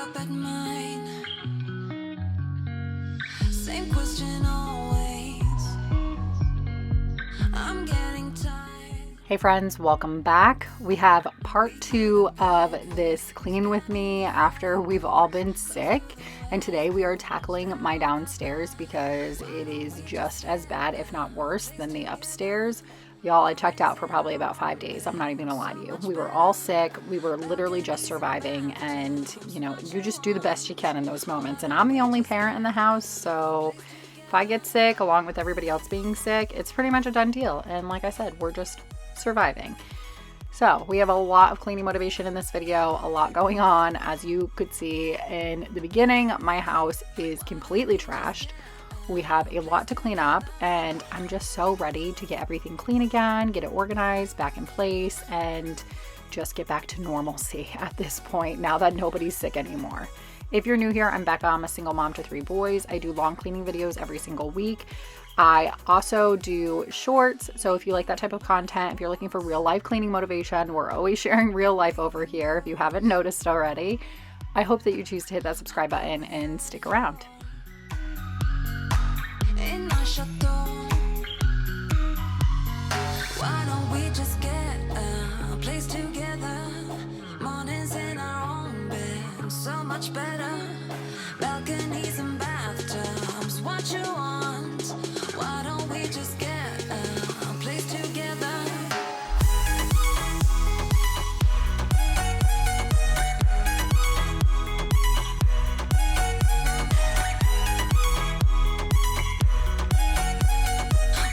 up at mine. Same question always. I'm getting tired. Hey friends, welcome back. We have part 2 of this clean with me after we've all been sick. And today we are tackling my downstairs because it is just as bad, if not worse, than the upstairs. Y'all, I checked out for probably about 5 days. I'm not even gonna lie to you. We were all sick. We were literally just surviving. And, you just do the best you can in those moments. And I'm the only parent in the house. So if I get sick, along with everybody else being sick, it's pretty much a done deal. And like I said, we're just surviving. So we have a lot of cleaning motivation in this video, a lot going on. As you could see in the beginning, my house is completely trashed. We have a lot to clean up and I'm just so ready to get everything clean again, get it organized, back in place, and just get back to normalcy at this point now that nobody's sick anymore. If you're new here, I'm Becca. I'm a single mom to 3 boys. I do long cleaning videos every single week. I also do shorts, so if you like that type of content, if you're looking for real life cleaning motivation, we're always sharing real life over here if you haven't noticed already. I hope that you choose to hit that subscribe button and stick around. In my chateau, why don't we just get a place together? Mornings in our own bed, so much better. Balconies and bathtubs, what you want? Why don't we just get a place together?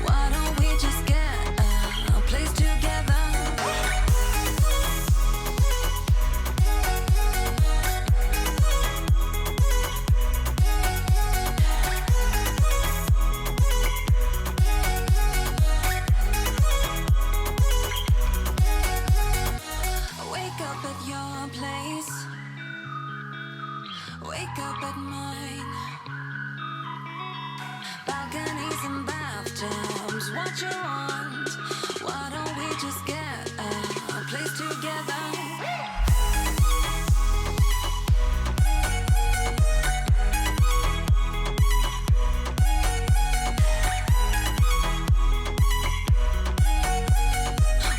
Why don't we just get a place together? Wake up at your place, wake up at mine. Balconies and bathtubs, what you want? Why don't we just get a place together?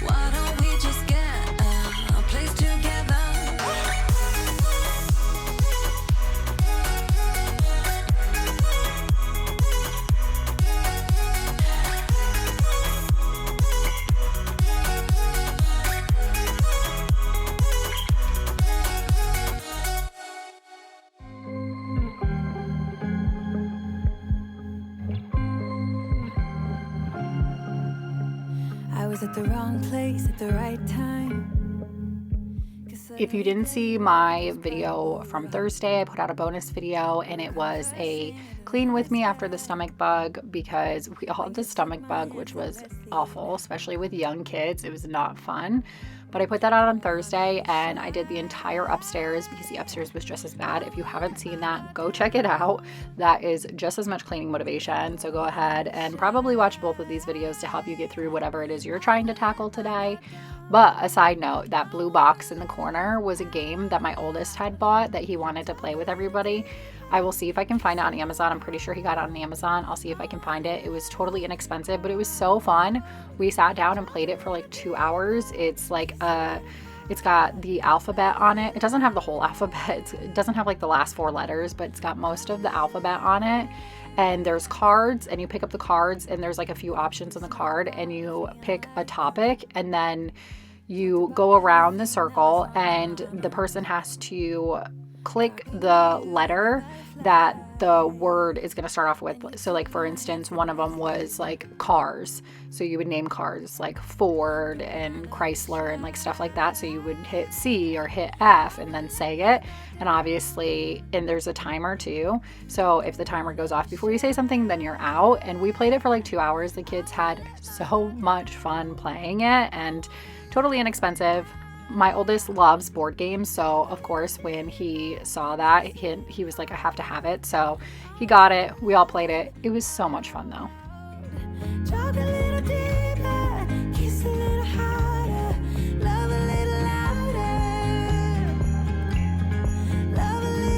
Why don't we just get a place together? I was at the wrong place at the right time. If you didn't see my video from Thursday, I put out a bonus video and it was a clean with me after the stomach bug because we all had the stomach bug, which was awful, especially with young kids. It was not fun. But I put that out on Thursday and I did the entire upstairs because the upstairs was just as bad. If you haven't seen that, go check it out. That is just as much cleaning motivation. So go ahead and probably watch both of these videos to help you get through whatever it is you're trying to tackle today. But a side note, that blue box in the corner was a game that my oldest had bought that he wanted to play with everybody. I will see if I can find it on Amazon. I'm pretty sure he got it on Amazon. I'll see if I can find it. It was totally inexpensive, but it was so fun. We sat down and played it for like 2 hours. It's like it's got the alphabet on it. It doesn't have the whole alphabet. It doesn't have like the last 4 letters, but it's got most of the alphabet on it. And there's cards and you pick up the cards and there's like a few options on the card and you pick a topic and then you go around the circle and the person has to click the letter that the word is going to start off with. So like for instance, one of them was like cars. So you would name cars like Ford and Chrysler and like stuff like that. So you would hit C or hit F and then say it. And obviously, and there's a timer too. So if the timer goes off before you say something, then you're out. And we played it for like 2 hours. The kids had so much fun playing it and totally inexpensive. My oldest loves board games, so of course when he saw that, he was like, I have to have it. So he got it. We all played it. It was so much fun though. Talk a little deeper, kiss a little harder, love a little louder, love a little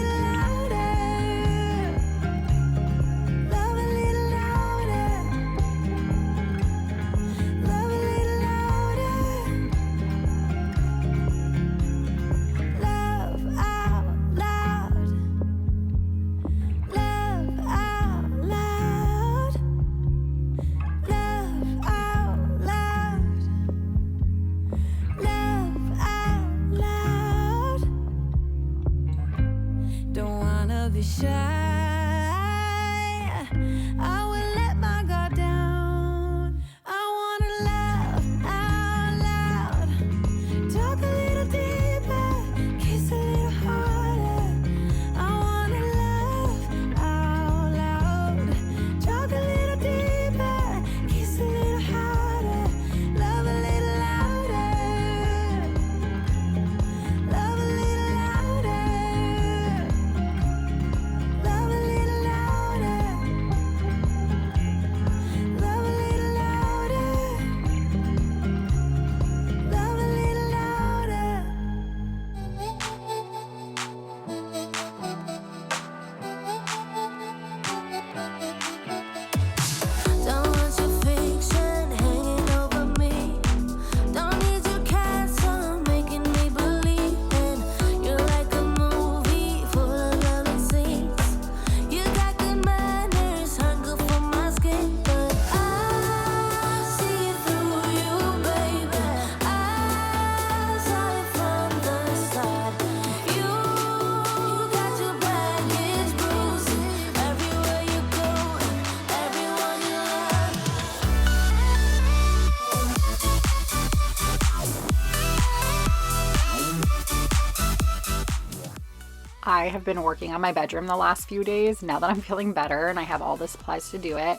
I have been working on my bedroom the last few days now that I'm feeling better and I have all the supplies to do it.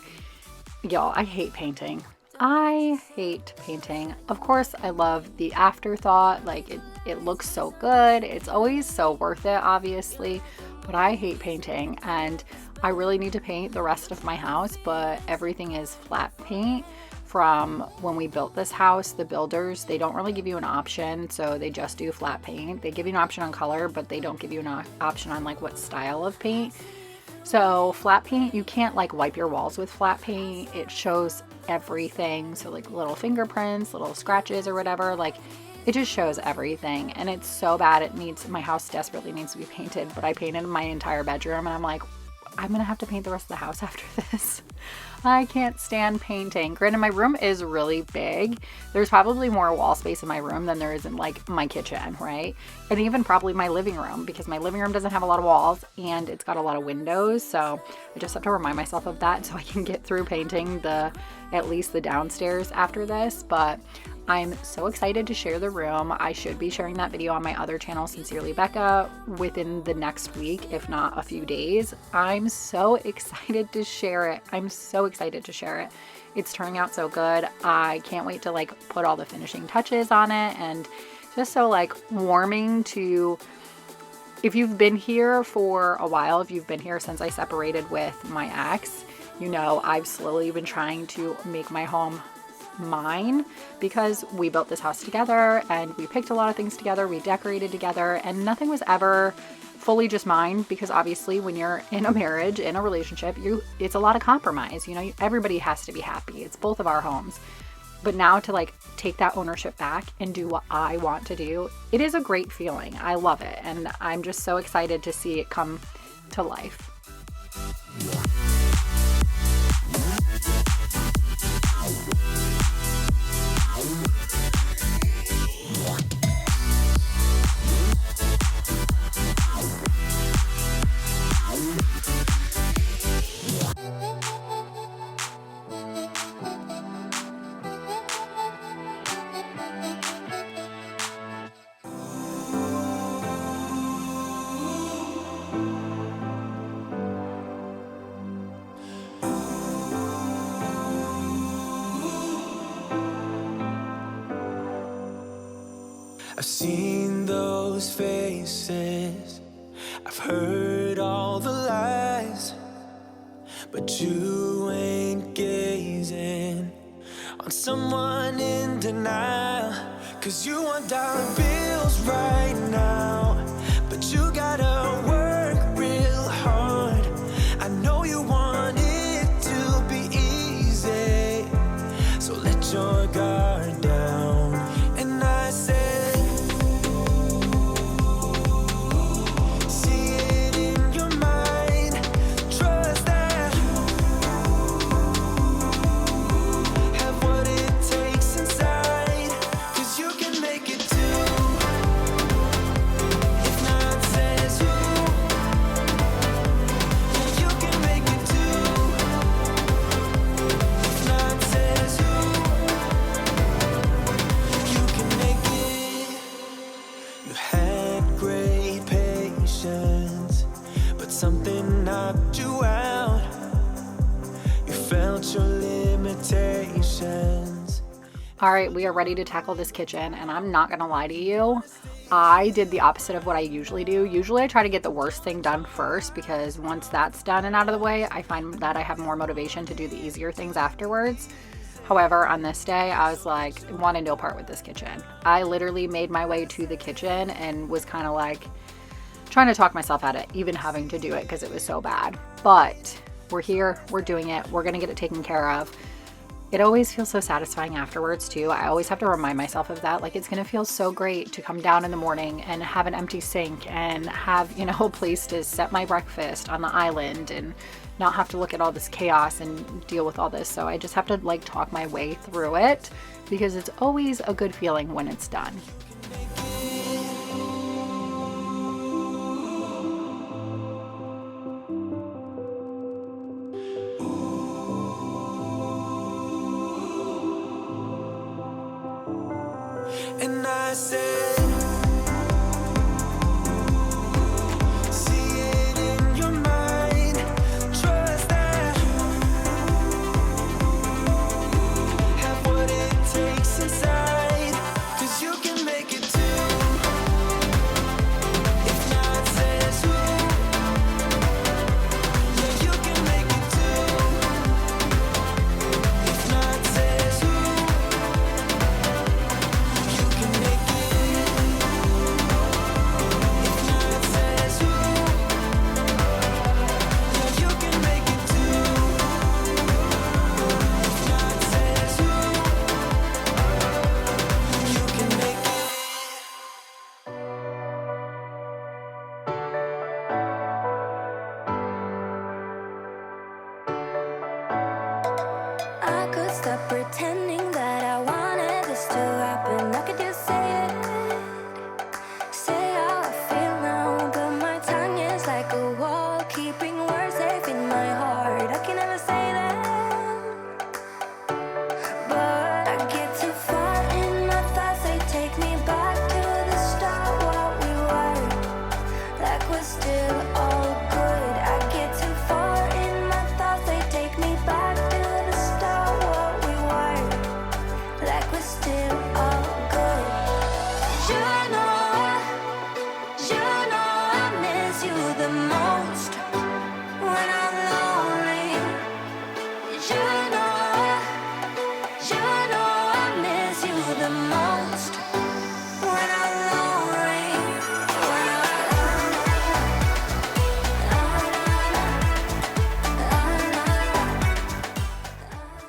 Y'all, I hate painting. I hate painting. Of course, I love the afterthought. Like it looks so good. It's always so worth it, obviously, but I hate painting and I really need to paint the rest of my house, but everything is flat paint. From when we built this house, the builders, they don't really give you an option, so they just do flat paint. They give you an option on color, but they don't give you an option on like what style of paint. So flat paint, you can't like wipe your walls with flat paint. It shows everything. So like little fingerprints, little scratches or whatever, like it just shows everything. And it's so bad. My house desperately needs to be painted, but I painted my entire bedroom and I'm like, I'm gonna have to paint the rest of the house after this. I can't stand painting. Granted, my room is really big. There's probably more wall space in my room than there is in like my kitchen, right? And even probably my living room, because my living room doesn't have a lot of walls and it's got a lot of windows. So I just have to remind myself of that so I can get through painting at least the downstairs after this. But I'm so excited to share the room. I should be sharing that video on my other channel, Sincerely Becca, within the next week, if not a few days. I'm so excited to share it. It's turning out so good. I can't wait to like put all the finishing touches on it, and just so like warming to, if you've been here for a while, if you've been here since I separated with my ex, you know I've slowly been trying to make my home mine, because we built this house together and we picked a lot of things together, we decorated together, and nothing was ever fully just mine, because obviously when you're in a marriage, in a relationship, it's a lot of compromise. You know, everybody has to be happy. It's both of our homes. But now to like take that ownership back and do what I want to do, it is a great feeling. I love it, and I'm just so excited to see it come to life. I've seen those faces, I've heard all the lies, but you ain't gazing on someone in denial. 'Cause you want dollar bills right now, but you gotta work real hard. I know you want it to be easy, so let your guard down. And I say, something knocked you out. You felt your limitations. All right, we are ready to tackle this kitchen, and I'm not gonna lie to you, I did the opposite of what I usually do. Usually I try to get the worst thing done first, because once that's done and out of the way, I find that I have more motivation to do the easier things afterwards. However, on this day, I was like, wanting no part with this kitchen. I literally made my way to the kitchen and was kind of like trying to talk myself out of even having to do it because it was so bad. But we're here, we're doing it, we're gonna get it taken care of. It always feels so satisfying afterwards too. I always have to remind myself of that. Like, it's gonna feel so great to come down in the morning and have an empty sink and have, you know, a place to set my breakfast on the island and not have to look at all this chaos and deal with all this. So I just have to like talk my way through it, because it's always a good feeling when it's done. And I said, see stop pretending that I wanted this to happen. I could just say it, say how I feel now, but my tongue is like a wall, keeping words safe in my heart. I can never say that, but I get too far in my thoughts. They take me back to the start, what we were, like we're still all good. I get too far in my thoughts. They take me back to the start, what we were, like we're still all good. You know I miss you the most when I'm lonely. You know I miss you the most when I'm lonely.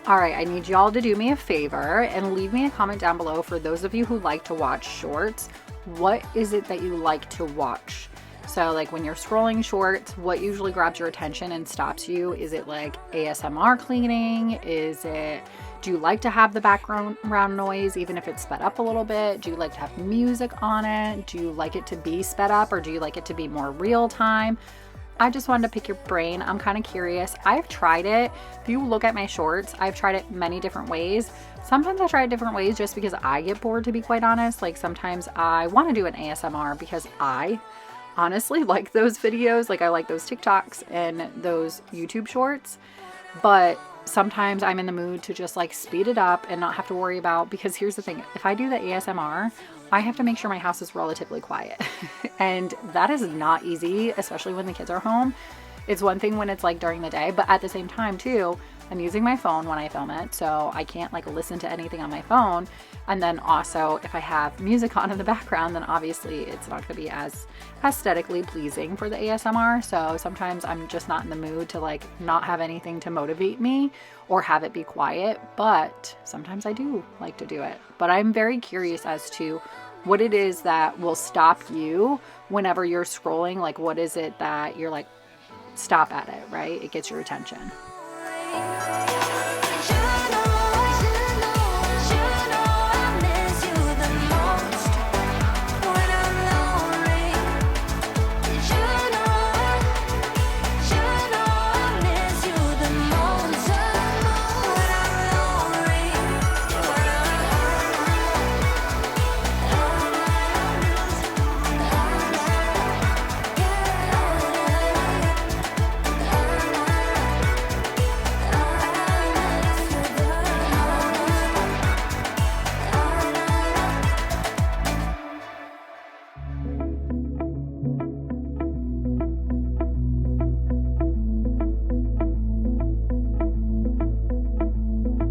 All right, I need y'all to do me a favor and leave me a comment down below for those of you who like to watch shorts. What is it that you like to watch? So like when you're scrolling shorts, what usually grabs your attention and stops you? Is it like ASMR cleaning? Do you like to have the background noise even if it's sped up a little bit? Do you like to have music on it? Do you like it to be sped up, or do you like it to be more real time? I just wanted to pick your brain. I'm kind of curious. I've tried it. If you look at my shorts, I've tried it many different ways. Sometimes I try it different ways just because I get bored, to be quite honest. Like sometimes I want to do an ASMR because I honestly like those videos. Like I like those TikToks and those YouTube shorts. But sometimes I'm in the mood to just like speed it up and not have to worry about, because here's the thing. If I do the ASMR, I have to make sure my house is relatively quiet. And that is not easy, especially when the kids are home. It's one thing when it's like during the day, but at the same time too, I'm using my phone when I film it, so I can't like listen to anything on my phone. And then also if I have music on in the background, then obviously it's not going to be as aesthetically pleasing for the ASMR. So sometimes I'm just not in the mood to like not have anything to motivate me or have it be quiet, but sometimes I do like to do it. But I'm very curious as to what it is that will stop you whenever you're scrolling. Like what is it that you're like, stop at it, right? It gets your attention.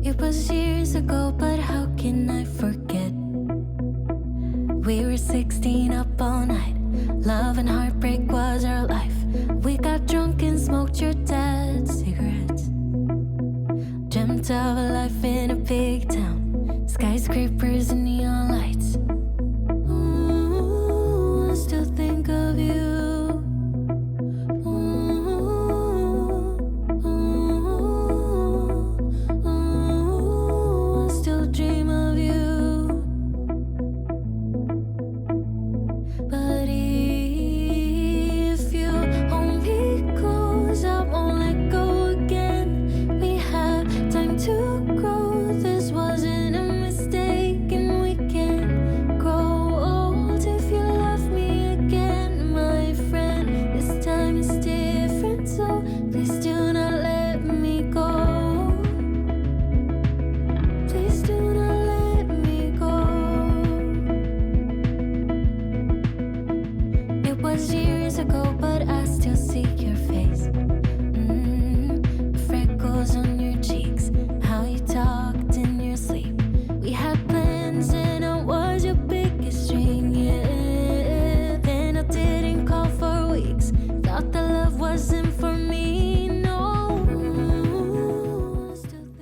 It was years ago, but how can I forget? We were 16 up all night. Love and heartbreak was our life. We got drunk and smoked your dad's cigarettes. Dreamt of a life in a big town, skyscrapers and neon lights. Ooh, I still think of you.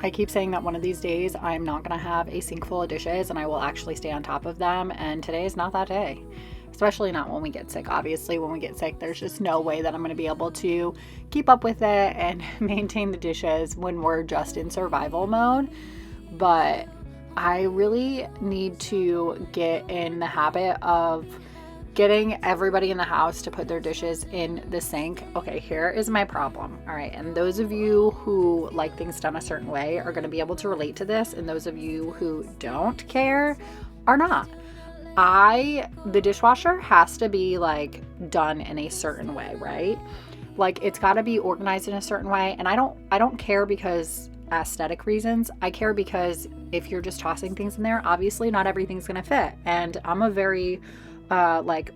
I keep saying that one of these days I'm not going to have a sink full of dishes and I will actually stay on top of them, and today is not that day. Especially not when we get sick. Obviously, when we get sick, there's just no way that I'm going to be able to keep up with it and maintain the dishes when we're just in survival mode. but I really need to get in the habit of getting everybody in the house to put their dishes in the sink. Okay, here is my problem. All right, and those of you who like things done a certain way are going to be able to relate to this, and those of you who don't care are not. The dishwasher has to be like done in a certain way, right? Like it's got to be organized in a certain way, and I don't care because aesthetic reasons. I care because if you're just tossing things in there, obviously not everything's going to fit. And I'm a very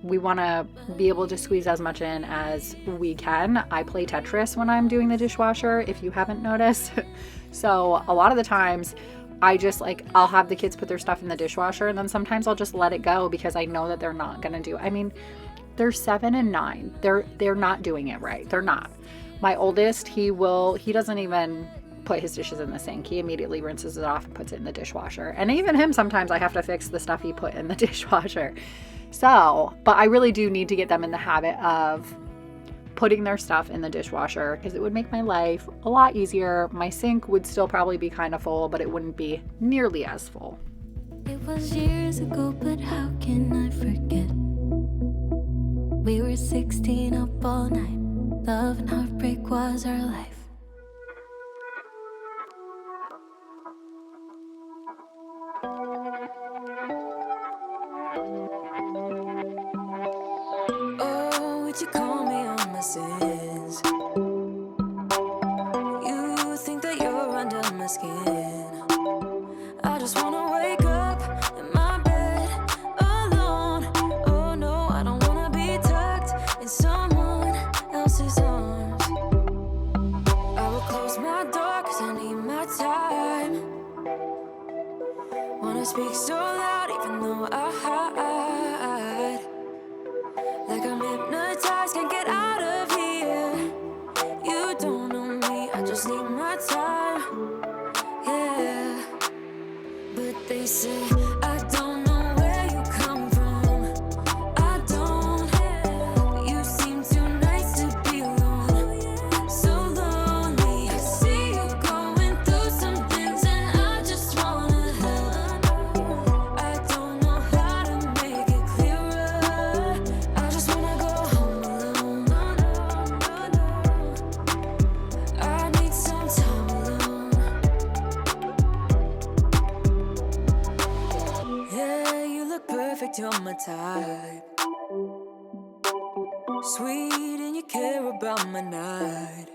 we want to be able to squeeze as much in as we can. I play Tetris when I'm doing the dishwasher, if you haven't noticed. So a lot of the times I just I'll have the kids put their stuff in the dishwasher, and then sometimes I'll just let it go because I know that they're not going to do. I mean, they're 7 and 9. They're not doing it right. They're not. My oldest, he doesn't even put his dishes in the sink. He immediately rinses it off and puts it in the dishwasher. And even him, sometimes I have to fix the stuff he put in the dishwasher. So, but I really do need to get them in the habit of putting their stuff in the dishwasher because it would make my life a lot easier. My sink would still probably be kind of full, but it wouldn't be nearly as full. It was years ago, but how can I forget? We were 16 up all night. Love and heartbreak was our life. Oh, would you call me on my sins? You think that you're under my skin. I just wanna wake up in my bed alone. Oh no, I don't wanna be tucked in someone else's arms. I will close my door 'cause I need my time. Wanna speak so loud even though I hide. Like I'm hypnotized, can't get out of here. You don't know me, I just need my time. Yeah. But they say I don't know where you come from. I don't. You seem too nice to be alone. So lonely. I see you going through some things and I just wanna help. I don't know how to make it clearer. I just wanna go home alone. I need some time alone. Yeah, you look perfect, you're my type. Sweet and you care about my night.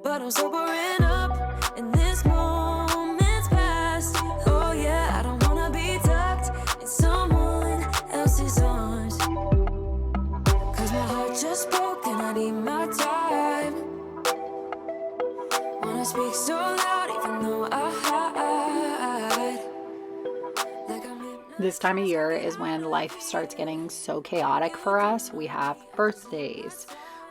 But I'm sobering up and this moment's past. Oh yeah, I don't wanna be tucked in someone else's arms. 'Cause my heart just broke and I need my time. Wanna speak so loud even though I hide. Like I'm This time of year is when life starts getting so chaotic for us. We have birthdays,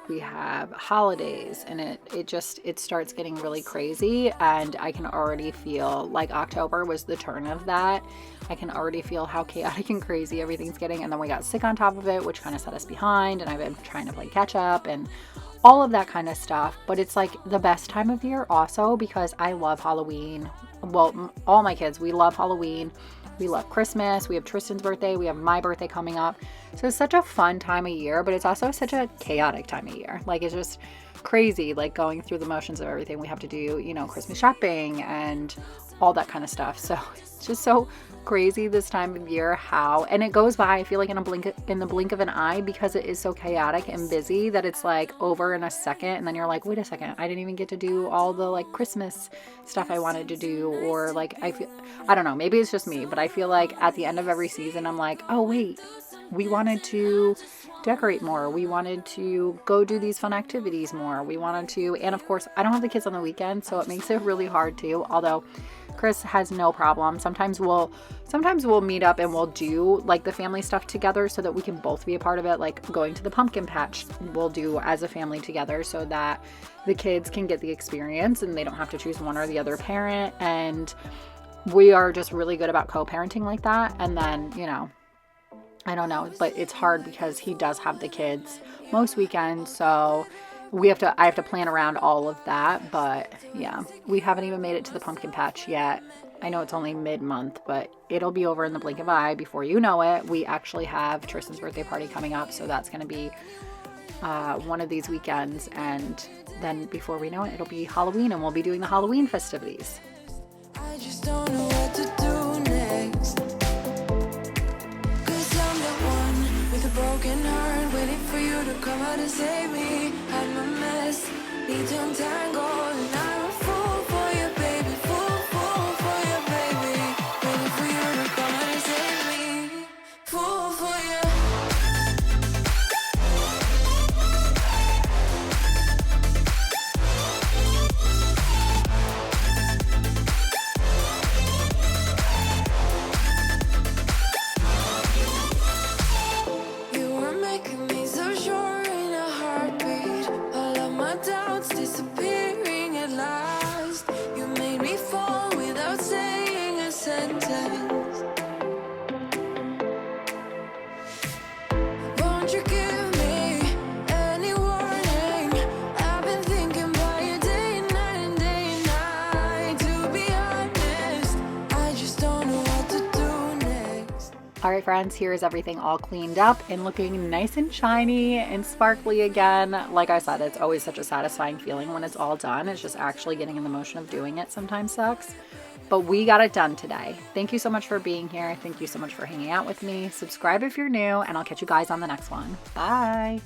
we have holidays, and it starts getting really crazy. And I can already feel like October was the turn of that. I can already feel how chaotic and crazy everything's getting. And then we got sick on top of it, which kind of set us behind. And I've been trying to play catch up and all of that kind of stuff. But it's like the best time of year also because I love Halloween. Well, all my kids, we love Halloween. We love Christmas. We have Tristan's birthday. We have my birthday coming up. So it's such a fun time of year, but it's also such a chaotic time of year. Like it's just crazy, like going through the motions of everything we have to do, Christmas shopping and all that kind of stuff. So it's just so crazy this time of year and it goes by, I feel like in the blink of an eye because it is so chaotic and busy that it's like over in a second. And then you're like, wait a second, I didn't even get to do all the like Christmas stuff I wanted to do. Or like, I don't know, maybe it's just me, but I feel like at the end of every season, I'm like, oh wait, we wanted to decorate more. We wanted to go do these fun activities more. And of course, I don't have the kids on the weekend, so it makes it really hard too. Although Chris has no problem. Sometimes we'll meet up and we'll do like the family stuff together so that we can both be a part of it. Like going to the pumpkin patch, we'll do as a family together so that the kids can get the experience and they don't have to choose one or the other parent. And we are just really good about co-parenting like that. And then, I don't know, but it's hard because he does have the kids most weekends. So I have to plan around all of that, but yeah, we haven't even made it to the pumpkin patch yet. I know it's only mid-month, but it'll be over in the blink of an eye before you know it. We actually have Tristan's birthday party coming up, so that's going to be one of these weekends, and then before we know it, it'll be Halloween, and we'll be doing the Halloween festivities. I just don't know what to do next. 'Cause I'm the one with a broken heart, waiting for you to come out and save me. I'm a mess, need to untangle, and I'm a fool for you, baby. Fool for you, baby. Waiting for you to come out and save me. Fool for you. You were making me so sure in a heartbeat. All of my doubts disappearing at last. You made me fall without saying a sentence. Won't you give me any warning? I've been thinking about you day and night and day and night. To be honest, I just don't know what to do next. All right, friends, here is everything all cleaned up and looking nice and shiny and sparkly again. Like I said, it's always such a satisfying feeling when it's all done. It's just actually getting in the motion of doing it sometimes sucks. But we got it done today. Thank you so much for being here. Thank you so much for hanging out with me. Subscribe if you're new, and I'll catch you guys on the next one. Bye.